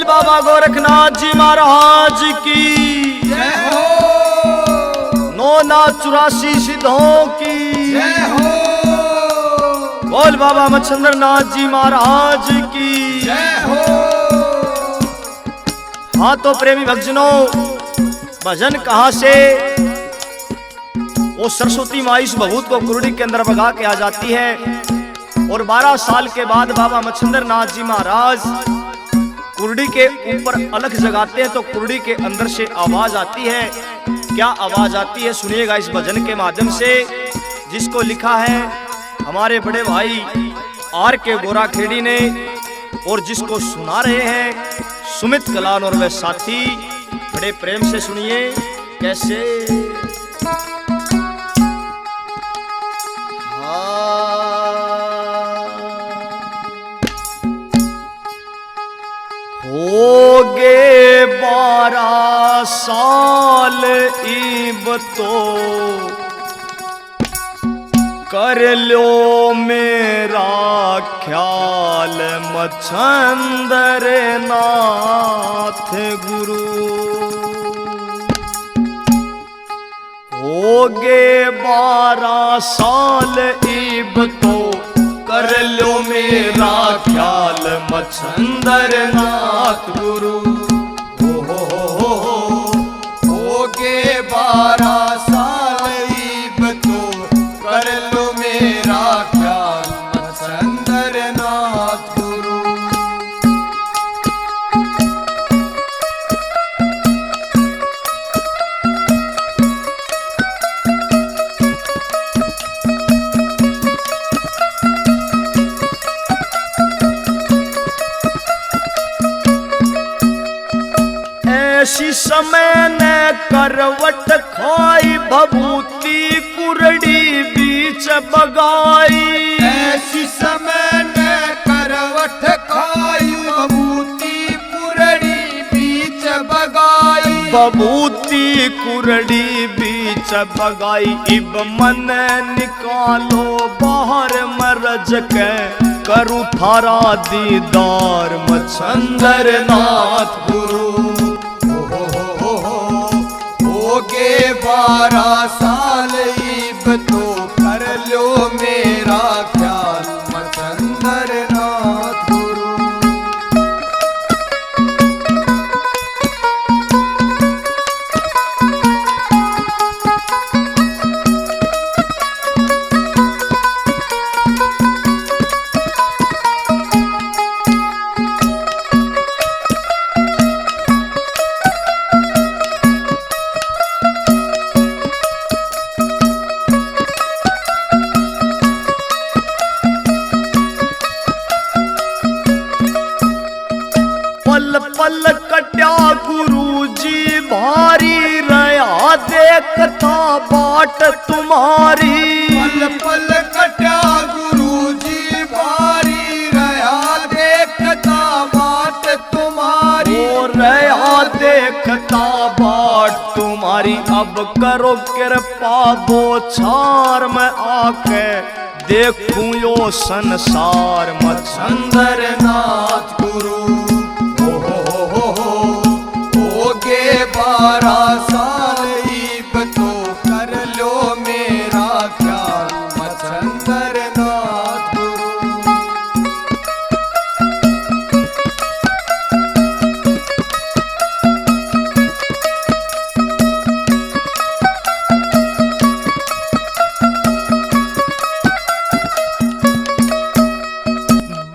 बोल बाबा गोरखनाथ जी महाराज की जय हो। 984 सिद्धों की जय हो। बोल बाबा मच्छिंद्रनाथ जी महाराज की जय हो। हाँ तो प्रेमी भक्तजनों, भजन कहां से? वो सरस्वती माँ इस भभूत को कुरडी के अंदर भगा के आ जाती है और 12 साल के बाद बाबा मच्छिंद्रनाथ जी महाराज कुरडी के ऊपर अलख जगाते हैं तो कुरडी के अंदर से आवाज आती है। क्या आवाज आती है सुनिएगा इस भजन के माध्यम से, जिसको लिखा है हमारे बड़े भाई आर के गोरा खेड़ी ने और जिसको सुना रहे हैं सुमित कलान और वे साथी। बड़े प्रेम से सुनिए कैसे। होगे 12 साल इब तो कर लो मेरा ख्याल मच्छंदर नाथ गुरु। होगे 12 साल इब तो कर लो मेरा ख्याल मच्छंदर नाथ गुरु। होगे 12 साल इब तो कर लो मेरा ख्याल मच्छिंद्र नाथ गुरु। ऐसी समय ने करवट खाई भभूति कुरडी बीच बगाई। ऐसी समय ने करवट खाई भभूति कुरडी बीच बगाई। भभूति कुरडी बीच बगाई। इब मन निकालो बाहर मरज के करूँ थारा दीदार मच्छिंद्र नाथ गुरु। होगे 12 साल इब तो कर लो मेरा ख्याल मच्छिंद्र नाथ गुरु। पल पल कट्या गुरु जी भारी रहा देखता बाट तुम्हारी। पल पल कट्या गुरु जी भारी रहा देखता बाट तुम्हारी। ओ रहा देखता बाट तुम्हारी। अब करो कृपा बोछार में आके देखूं यो संसार मच्छिंद्र नाथ गुरु। होगे 12 साल इब तो कर लो मेरा ख्याल मच्छिंद्र नाथ गुरु।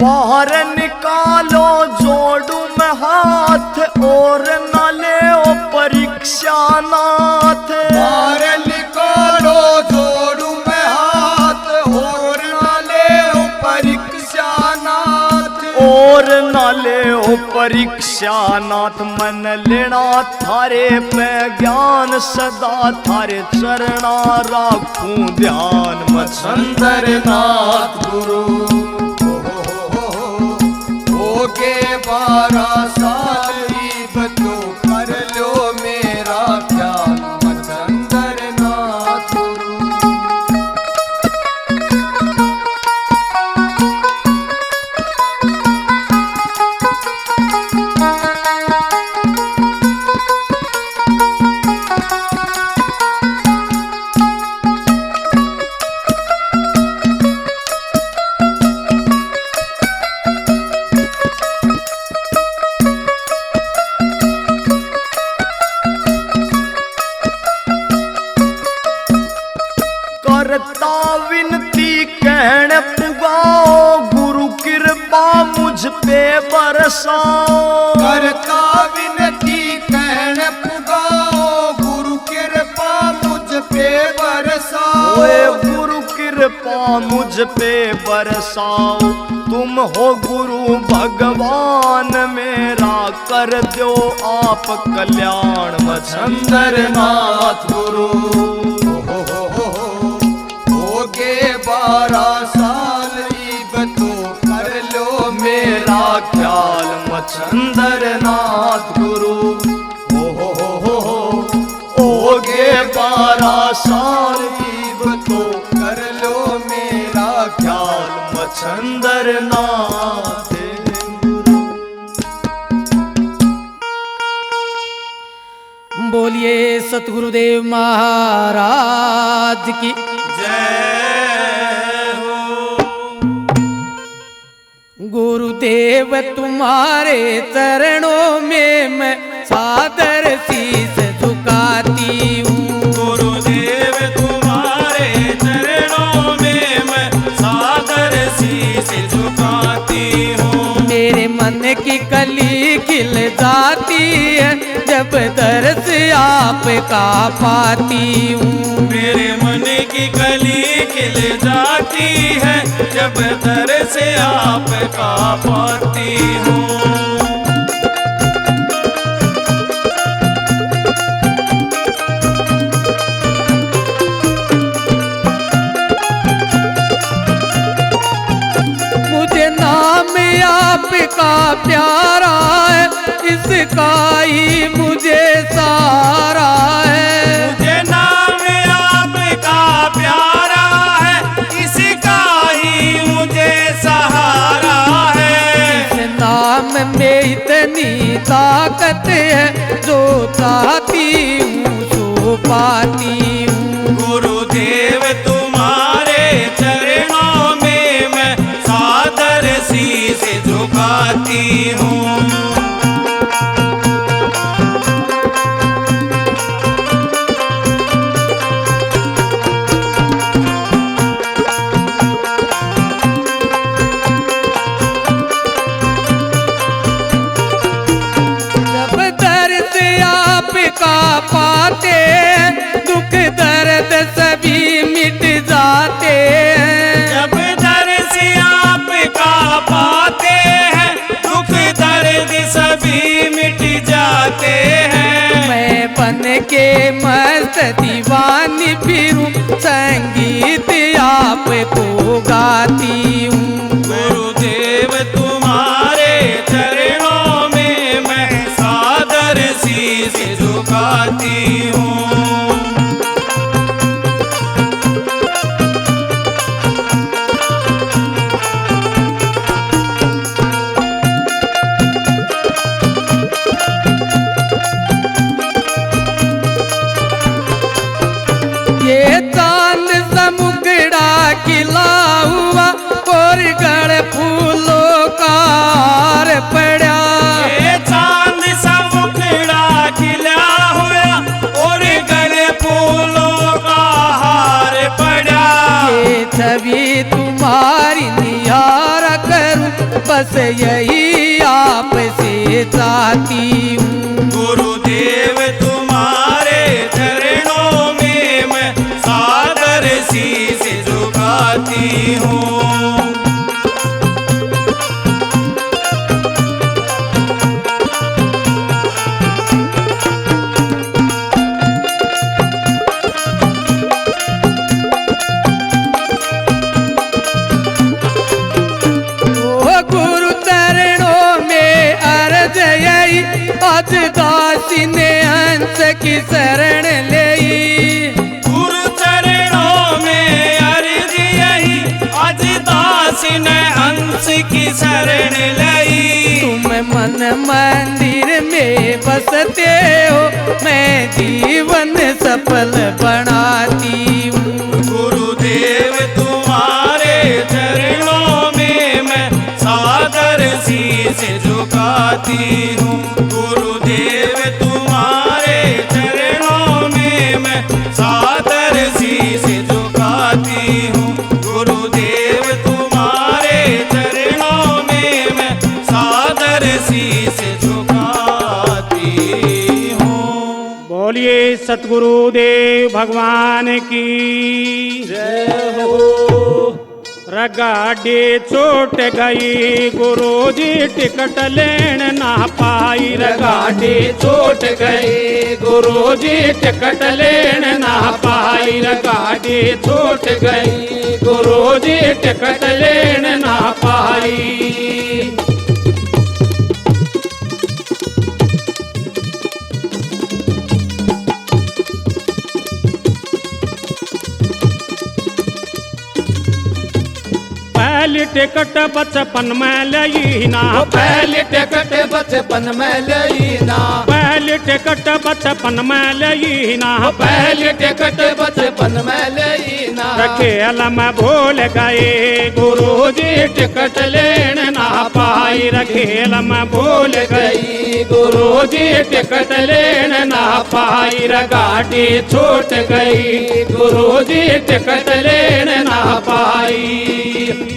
बाहर निकालो जोड़ू में हाथ और न ले ओ परीक्षा नाथ। बाहर निकालो जोड़ू में हाथ और न ले ओ परीक्षा नाथ। और न ले ओ परीक्षा नाथ। मन लेना थारे पे ज्ञान सदा थारे चरणा राखूं ध्यान मच्छिंद्र नाथ गुरु। होगे 12 साल इब तो कर लो मेरा ख्याल मच्छिंद्र नाथ गुरु। करता विनती कहण पुगाओ, गुरु कृपा मुझ पे बरसाओ। करता विनती कहण पुगाओ, गुरु कृपा मुझ पे बरसाओ। ओए गुरु कृपा मुझ पे बरसाओ, तुम हो गुरु भगवान मेरा, कर दो आप कल्याण मच्छंदर नाथ गुरु। हो के 12 साल इब तो कर लो मेरा ख्याल मच्छंदर नाथ गुरु। हो गे 12 साल इब तो कर लो मेरा ख्याल मच्छंदर नाथ गुरु। बोलिए सतगुरुदेव महाराज की जय हो। गुरुदेव तुम्हारे चरणों में मैं सादर शीस झुकाती हूँ। गुरुदेव तुम्हारे चरणों में मैं सादर शीस झुकाती हूँ। मेरे मन की कली खिल जाती है जब दर्श आपका पाती हूँ। मेरे मन की कली खिल जाती है जब दर्श आपका पाती हूँ। मुझे नाम आपका प्यारा है, इसका ही मुझे सहारा है। मुझे नाम आपका प्यारा है, इसका ही मुझे सहारा है। इस नाम में इतनी ताकत है, जो चाहती हूँ सो पाती हूँ। गुरुदेव तुम्हारे चरणों में मैं सादर शीस झुकाती हूँ। जब दर्द आपका पाते हैं, दुख दर्द सभी मिट जाते हैं। जब दर्द आपका पाते हैं, दुख दर्द सभी मिट जाते हैं। मैं बन के मस्त दीवानी फिरूं, संगीत आपको गाती हूँ। गुरुदेव तुम्हारे चरणों में मैं सादर शीस झुकाती हूँ। ये चांद समुगड़ा खिला हुआ और गढ़ फूलों का हार पड़ा। ये चांद सा मुखड़ा खिला हुआ और गले फूलों का हार पड़ा। ये छवि तुम्हारी निहारा करूं, बस यही आपसे चाहती हूँ। गुरुदेव तुम्हारे चरणों में मैं सादर शीस झुकाती हूँ। ओ गुरु चरणों में अर्ज यही, आज दासी ने हंस की शरण ली। गुरु चरणों में अर्ज यही, आज दासी ने हंस की शरण लई। तुम मन मंदिर में बसते हो, मैं जीवन सफल बनाती हूँ। गुरुदेव तुम्हारे चरणों में मैं सादर शीस झुकाती हूँ। गुरुदेव तुम्हारे चरणों में मैं सादर शीस झुकाती सतगुरुदेव भगवान की जय हो। रगाड़ी छूट गई गुरुजी टिकट लेन ना पाई। गाड़ी छूट गई गुरुजी टिकट लेन ना पाई। गाड़ी छूट गई गुरुजी टिकट लेन ना पाई। पहली टिकट बचपन में लई ना। पहली टिकट बचपन में लई ना। पहली टिकट बचपन में लई ना। पहली टिकट बचपन में लई ना। खेल में भूल गए गुरुजी टिकट लेन ना पाई। खेल में भूल गई गुरुजी टिकट लेन ना पाई। गाड़ी छूट गई गुरुजी टिकट लेन ना पाई।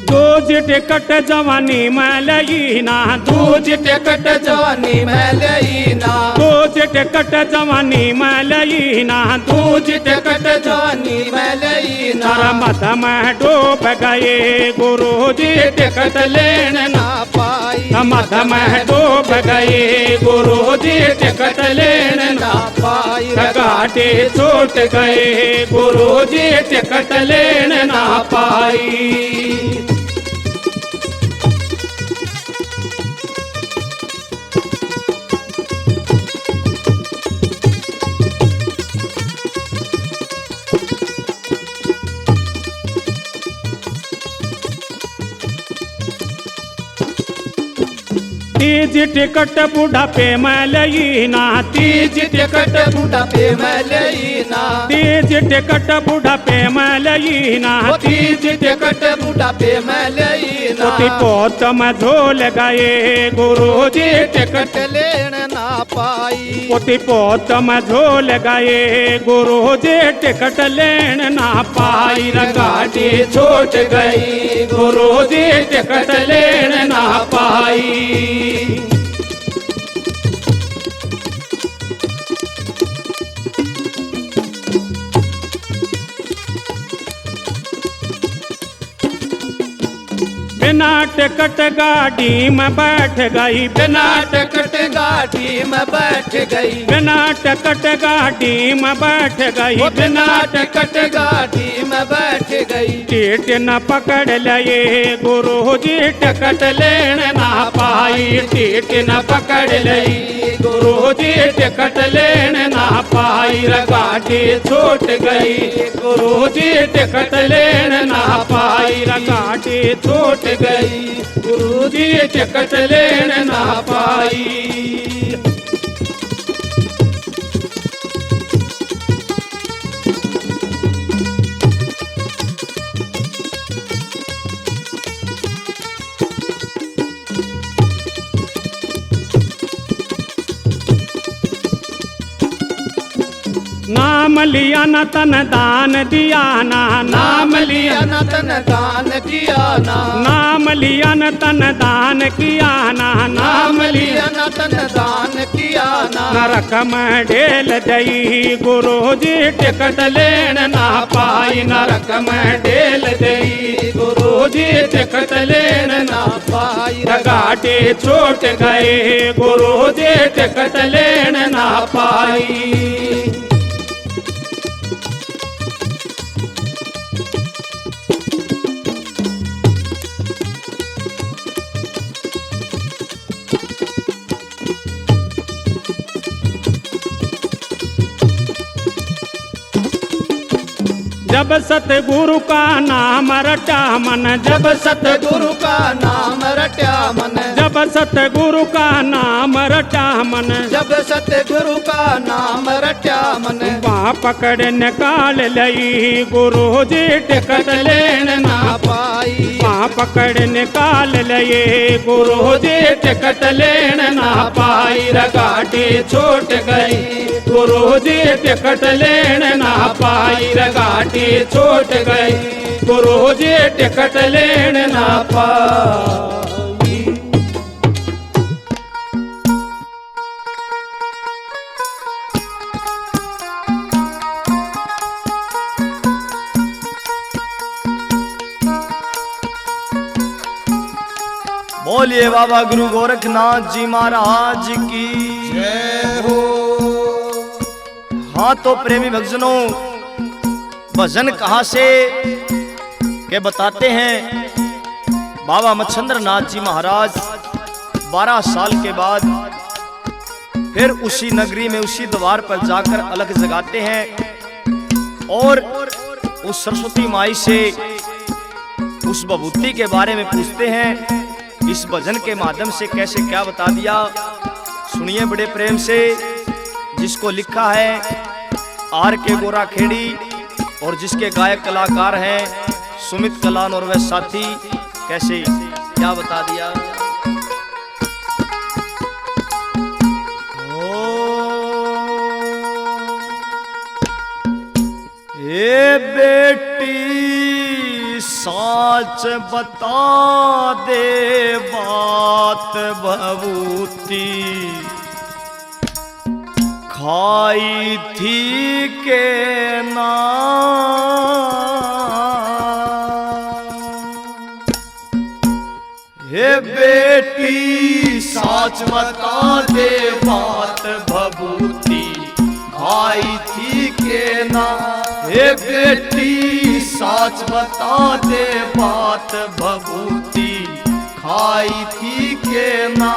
दूज टिकट जवानी में लई ना। दूज टिकट जवानी में लई ना। दूज टिकट जवानी में लई ना। दूज टिकट जवानी में लई ना। मद में डूब गए गुरुजी टिकट लेन ना पाई। मद में डूब गए गुरुजी टिकट लेन ना पाई। गाड़ी छूट गए गुरुजी टिकट लेन ना पाई। तीज टिकट बुढ़ापे में लई ना। तीज टिकट बुढ़ापे में लई ना। तीज टिकट बुढ़ापे में लई ना। तीज टिकट बुढ़ापे में लई ना। पोती पोत में झोल गए गुरुजी टिकट लेन ना पाई। पोती पोत में झोल गए गुरुजी टिकट लेन ना पाई। गाड़ी छूट गई गुरुजी टिकट लेन ना पाई। बिना टिकट गाड़ी में बैठ गई। बिना टिकट गाड़ी में बैठ गई। बिना टिकट गाड़ी में बैठ गई। बिना टिकट गाड़ी में बैठ गई। टीट न पकड़ लिए गुरुजी टिकट लेन ना पाई। टीट न पकड़ लई गुरुजी टिकट लेन ना पाई। गाड़ी छूट गई गुरुजी टिकट लेन ना पाई। गाड़ी छूट गई गुरुजी टिकट लेन ना पाई। नाम लिया न तन दान दिया ना। नाम लिया न तन दान किया ना। नाम लिया न तन दान किया ना। नाम लिया न तन दान किया ना। नरक में ढेल दई गुरुजी टिकट लेन ना पाई। नरक में ढेल दई गुरुजी टिकट लेन ना पाई। गाड़ी छूट गए गुरुजी टिकट लेन ना पाई। जब सतगुरु का नाम रटा मन। जब सतगुरु का नाम रटा मन। जब सतगुरु का नाम रटा मन। जब सतगुरु का नाम रटा मन। वहाँ पकड़ निकाल लई गुरु जी टिकट लेन ना पाई। माँ पकड़ निकाल लई गुरु जी टिकट लेन ना पाई। गाड़ी छूट गई गुरु जी टिकट लेन ना पाई। गाड़ी छूट गई गुरु जी टिकट लेन ना पाई। बोलिए बाबा गुरु गोरखनाथ जी महाराज की जय हो। हाँ तो प्रेमी भक्तजनों, भजन कहाँ से के बताते हैं। बाबा मच्छंद्र नाथ जी महाराज 12 साल के बाद फिर उसी नगरी में उसी द्वार पर जाकर अलग जगाते हैं और उस सरस्वती माई से उस विभूति के बारे में पूछते हैं। इस भजन के माध्यम से कैसे क्या बता दिया, सुनिए बड़े प्रेम से। जिसको लिखा है आर के गोरा खेड़ी और जिसके गायक कलाकार हैं सुमित कलान और वह साथी, कैसे क्या बता दिया। ए बेटी साच बता दे बात भभूति खाई थी के ना। हे बेटी साच बता दे बात भभूति खाई थी के ना। हे बेटी साच बता दे बात भभूति खाई थी के ना।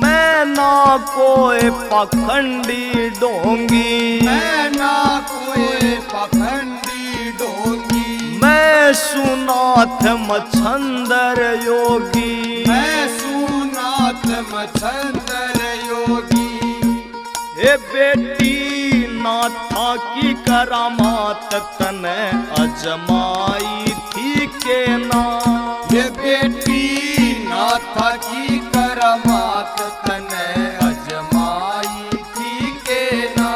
मैं ना कोई पखंडी डोंगी, मैं ना कोई पखंडी डोंगी। मैं सुनाथ मच्छंदर योगी, मैं सुनाथ मच्छंदर योगी। हे बेटी नाथा की करामात तने अजमाई थी के ना। ये बेटी नाथा की करामात तने अजमाई थी के ना।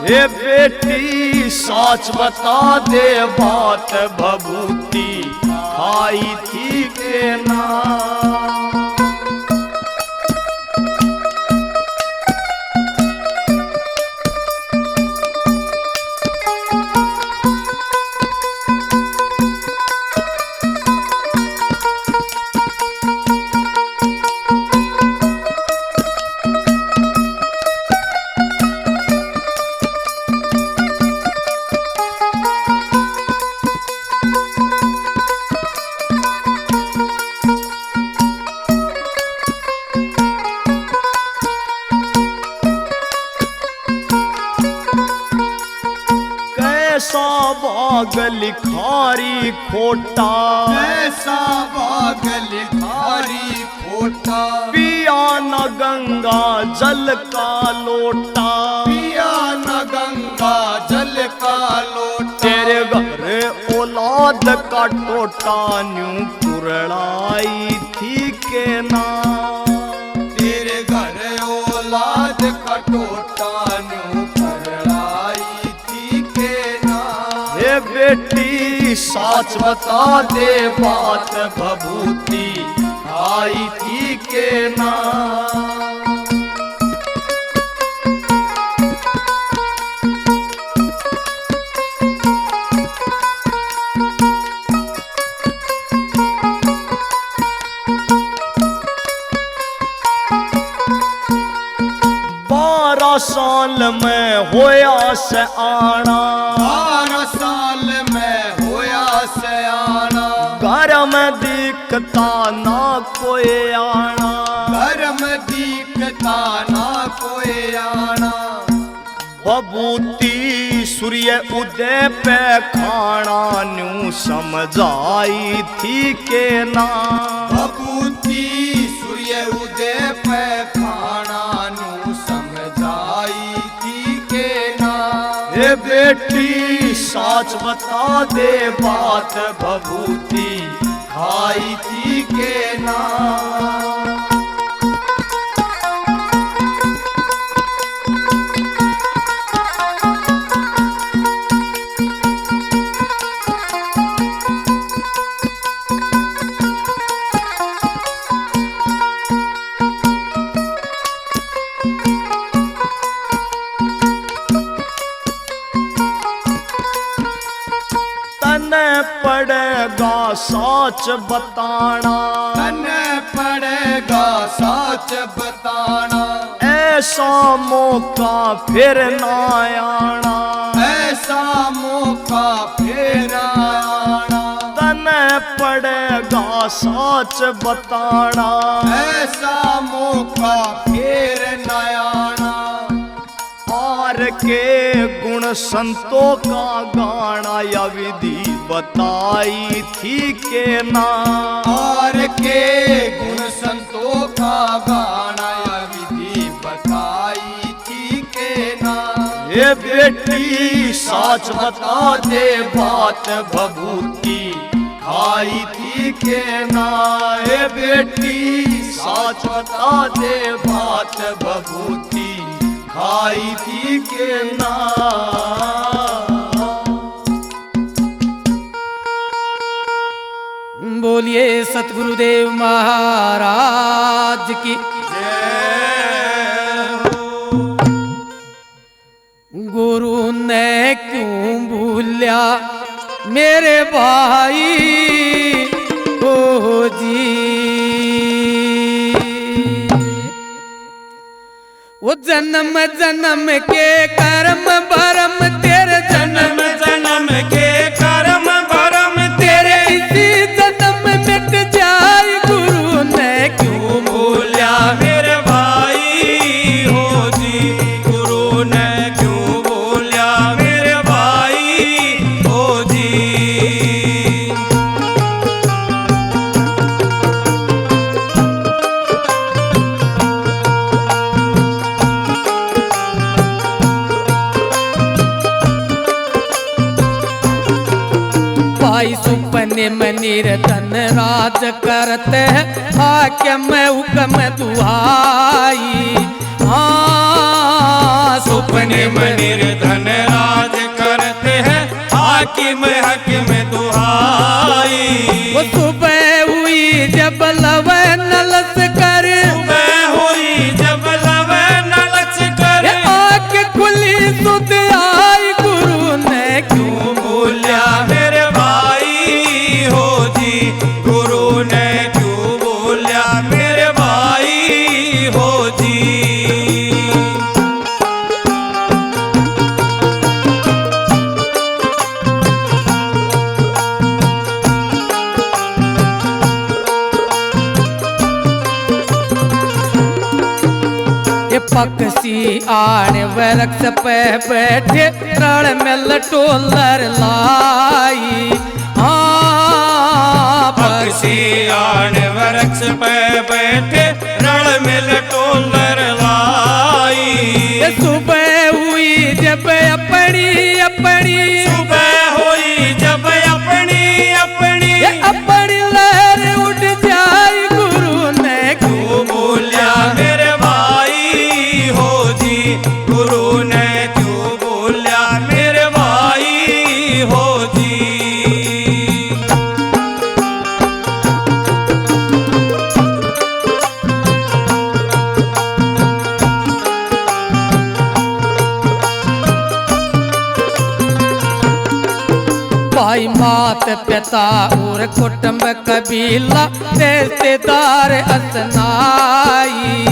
हे बेटी साच बता दे बात भभूति खाई थी के ना। कैसा बाग लिखारी खोटा, ऐसा बाग लिखारी खोटा। पिया न गंगा जल का लोटा, पिया न गंगा जल का लोटा। तेरे घर औलाद का टोटा न्यू कुरड़ाई थी के ना। तेरे घर औलाद का टोटा न्यू कुरड़ाई थी के ना। हे बेटी साच बता दे बात भभूति आई थी के ना। साल में होया से आना, 12 साल में होया से आना। घर में दिखता ना कोई आना, घर में दिखता ना कोई आना। बबूती सूर्य उदय पे खाना न्यू समझाई थी के ना। भभूति सूर्य उदय पे खाना न्यू समझाई थी के ना। हे बेटी साच बता दे बात भभूति खाई थी के ना। पड़ेगा साच बताना। तने पड़ेगा साच बताना। ऐसा मौका फिर ना आना। ऐसा मौका फिर आना। तने पड़ेगा साच बताना। ऐसा मौका फिर न आना। पार के गुण संतों का गाना या विधि बताई थी के ना। और के गुण संतों का गाना या विधि बताई थी के ना। ये बेटी साच बता दे बात भभूति खाई थी के ना। ये बेटी साच बता दे बात भभूति खाई थी के ना। बोलिए सतगुरुदेव महाराज की। गुरु ने क्यों भूलिया मेरे भाई को जी। वो जन्म जन्म के कर्म भरम तेरे जन्म जन्म के कर्म भरम तेरे इसी जन्म मिट जाए। गुरु ने क्यों भूलिया मेरे भाई हो जी। गुरु ने क्यों बोलिया मेरे भाई हो जी। भाई सुपने में निर्धन राज करते हैं। हाकिम हुक्म दुहाई। हाँ सुपने में निर्धन राज करते हैं। हाकिम हकीम दुहाई। वो सुबह हुई जब लवे नलस कर। सुबह हुई जब लवे नलच कर। आँख खुली सुध आई। गुरु ने क्यों बोलिया मेरे भाई हो जी। गुरु ने क्यों बोलिया मेरे भाई हो जी। ये पक्षी आड़ वृक्ष पे बैठे रण में लटोलर लाई। हाँ पक्षी आन वृक्ष पे बैठे रण में लटोलर लाई। ये सुबह हुई जब अपनी अपनी। सुबह हुई जब अपनी अपनी। ये अपनी लहर उठ जाए। गुरु ने क्यों बोलिया मेरे भाई हो जी। गुरु ने क्यों बोलिया मेरे भाई हो जी। भाई मात पिता और कुटुंब कबीला रिश्तेदार असनाई।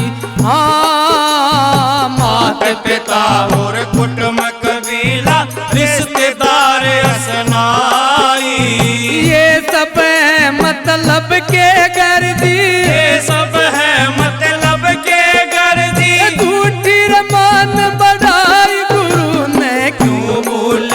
हाँ मात पिता और कुटुंब कबीला रिश्तेदार असनाई। ये सब है मतलब के गर्दी। ये सब है मतलब के गर्दी। झूठी रमान बढ़ाई। गुरु ने क्यों बोल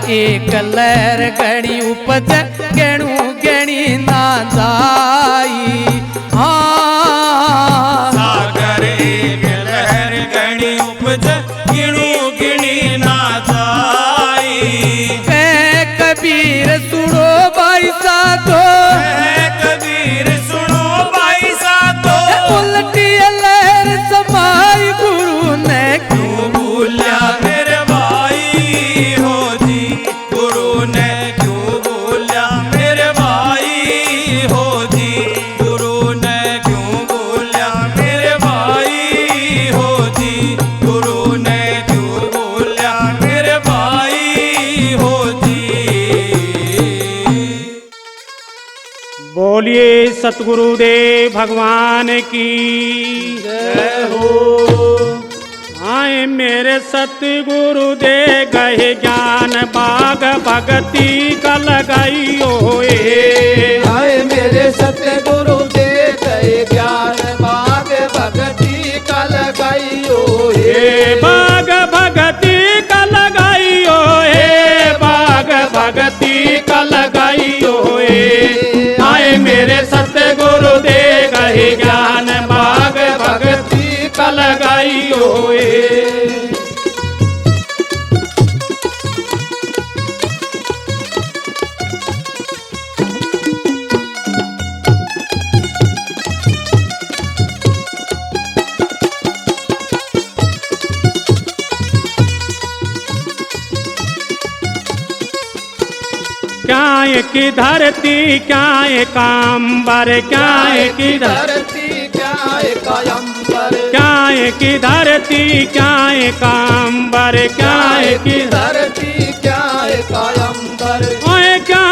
एक लहर गणी उपज गणू गणी ना जाई। हाँ सागर एक लहर गणी उपज गिणू गिणी ना जाई। कह कबीर सुनो भाई साधो, कबीर सुनो भाई साधो, उल्टी लहर समाई गुरु ने क्यों बोलिया मेरे भाई हो जी, गुरु ने क्यों बोलिया मेरे भाई हो जी, गुरु ने क्यों बोलिया मेरे भाई हो जी, गुरु ने क्यों बोलिया मेरे भाई हो जी। बोलिए सतगुरुदेव भगवान की जय हो। आए मेरे सतगुरु दे गए ज्ञान बाग भगती का लगाइयो ए। आए मेरे सतगुरु दे गए ज्ञान बाग भगती का लगाइयो ए बाग भगती का लगाइयो ए बाग भगती का लगाइयो ए। आए मेरे सतगुरु दे गए ज्ञान बाग भगती का लगाइयो ए। क्या की धरती क्या काम्बर क्या की धरती क्या कायंबर, क्या की धरती क्या काम्बर क्या की धरती क्या कायंबर। ओए क्या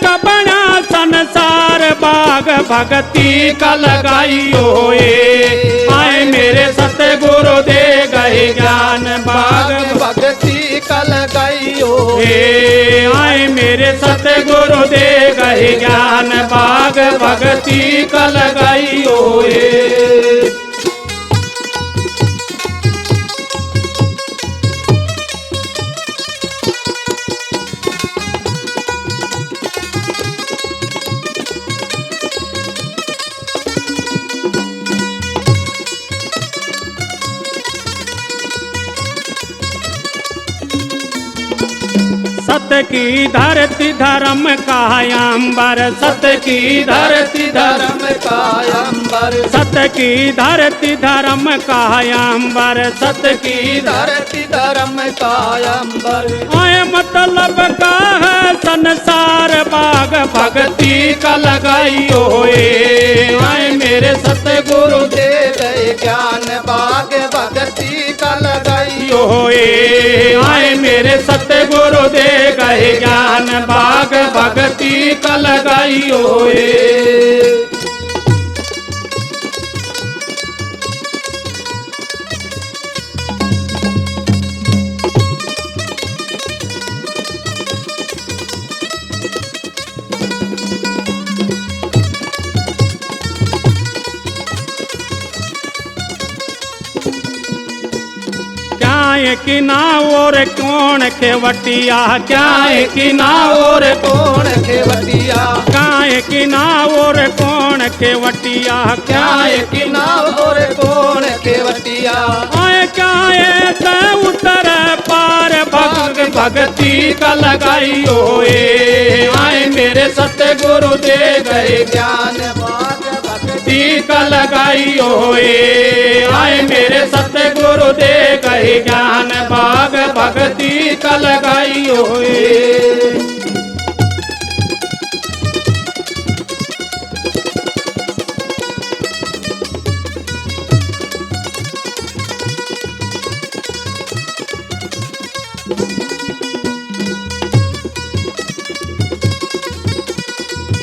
कबड़ा संसार बाग भगती का लगाइयो ए। आए मेरे सतगुरु दे गए ज्ञान बाग भगती का लगाइयो ए। आए मेरे सतगुरु दे गए ज्ञान बाग भगती का लगाइयो ए। सत की धरती धर्म कायंबर सत की धरती धर्म धर्म कायंबर, सत की धरती धर्म कायंबर सत की धरती धर्म कायंबर। आए मतलब का है संसार बाग भगती का लगाइयो ए। आए मेरे सतगुरु दे गए ज्ञान बाग भगती का लगाइयो यो ए। आए मेरे सतगुरु दे गए ज्ञान बाग भगती का लगाइयो ए। क्या कि ना और कौन खेवटिया क्या कि ना और कौन खेवटिया, क्या कि ना और कौन खेवटिया क्या कि नाव और कौन खेवटिया। आए क्या उतर पार भग भगती का लगाइयो ए। आए मेरे सतगुरु दे गए ज्ञान बाग भगती का लगाइयो ए। आए मेरे सतगुरु दे गए ज्ञान बाग भगती का लगाइयो ए।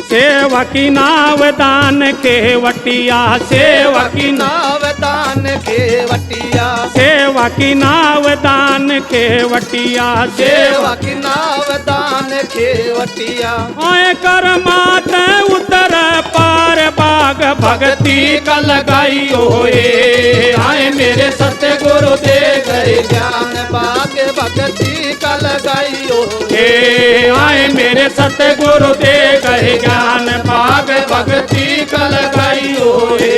सेवा की नाव दान केवटिया सेवा की नाव दान खेवटिया, सेवा की नाव दान केवटिया सेवा की नाव दान खेवटिया। आए कर मात उतर पार बाग भगती का लगाइयो ए। आए मेरे सतगुरु गुरु दे गए ज्ञान बाग भक्ति का लगाइयो हे आए मेरे सतगुरु दे गए ज्ञान बाग भक्ति का लगाइयो हे।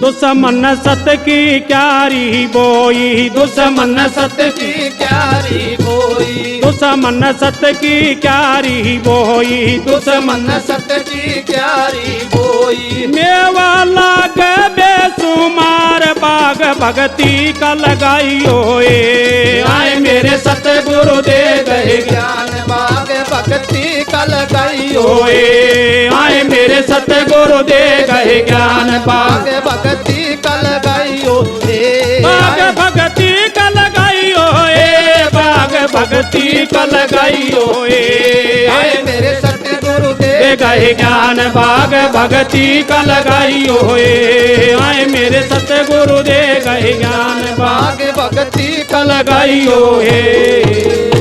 दुश्मन सत की क्यारी बोई, दुश्मन सत की क्यारी बोई, दुश्मन सत की क्यारी बोई, दुश्मन सत की क्यारी बोई। मेवा लाग बेसुमार बाग भक्ति का लगाइयो ए। आए मेरे सतगुरु दे गए ज्ञान बाग भक्ति का लगाइयो ए। आए मेरे सतगुरु दे गए ज्ञान बाग भक्ति का लगाइयो बाग भक्ति का लगाइयो ए। बाग भक्ति का लगाइयो ए। आए मेरे सतगुरु दे गए ज्ञान बाग भक्ति का लगाइयो ए। आए मेरे सतगुरु दे गए ज्ञान बाग भक्ति का लगाइयो ए।